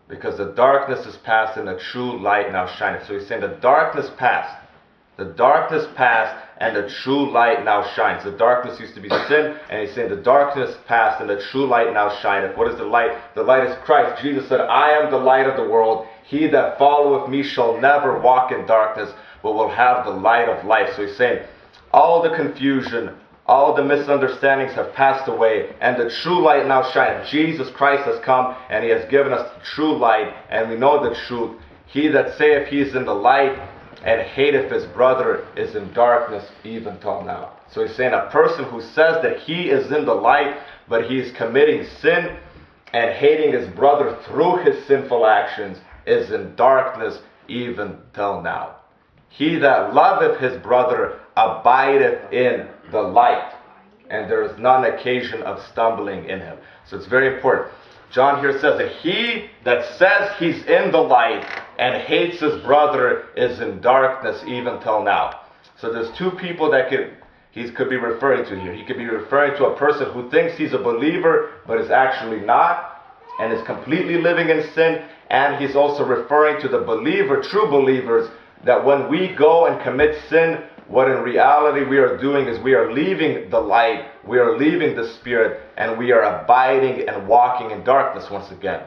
because the darkness is past and the true light now shineth. So he's saying the darkness passed. The darkness passed and the true light now shines. The darkness used to be sin, and he's saying the darkness passed and the true light now shineth. What is the light? The light is Christ. Jesus said, I am the light of the world. He that followeth me shall never walk in darkness, but will have the light of life. So he's saying all the confusion, all the misunderstandings have passed away, and the true light now shineth. Jesus Christ has come, and he has given us the true light, and we know the truth. He that saith he is in the light, and hateth his brother, is in darkness even till now. So he's saying a person who says that he is in the light, but he is committing sin and hating his brother through his sinful actions, is in darkness even till now. He that loveth his brother abideth in the light, and there is none occasion of stumbling in him. So it's very important. John here says that he that says he's in the light and hates his brother is in darkness even till now. So there's two people that he could be referring to here. He could be referring to a person who thinks he's a believer but is actually not, and is completely living in sin. And he's also referring to the believer, true believers, that when we go and commit sin, what in reality we are doing is we are leaving the light, we are leaving the Spirit, and we are abiding and walking in darkness once again.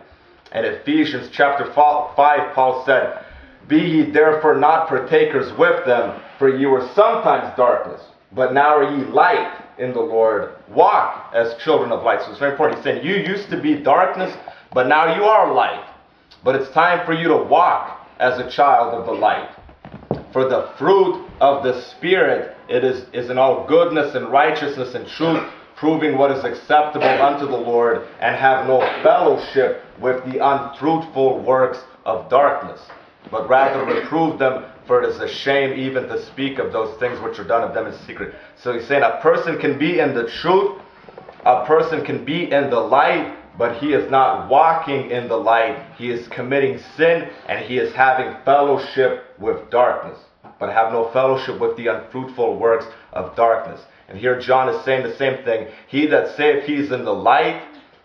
In Ephesians chapter 5, Paul said, Be ye therefore not partakers with them, for ye were sometimes darkness, but now are ye light in the Lord. Walk as children of light. So it's very important. He's saying you used to be darkness, but now you are light. But it's time for you to walk as a child of the light. For the fruit of the Spirit, it is in all goodness and righteousness and truth, proving what is acceptable unto the Lord, and have no fellowship with the unfruitful works of darkness, but rather reprove them, for it is a shame even to speak of those things which are done of them in secret. So he's saying a person can be in the truth, a person can be in the light, but he is not walking in the light. He is committing sin, and he is having fellowship with darkness, but have no fellowship with the unfruitful works of darkness. And here John is saying the same thing. He that saith he is in the light,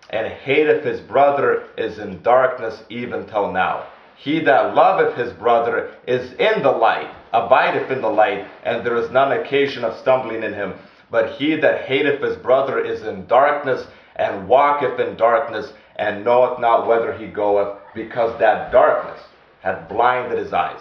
and hateth his brother, is in darkness even till now. He that loveth his brother is in the light, abideth in the light, and there is none occasion of stumbling in him. But he that hateth his brother is in darkness, and walketh in darkness, and knoweth not whither he goeth, because that darkness hath blinded his eyes.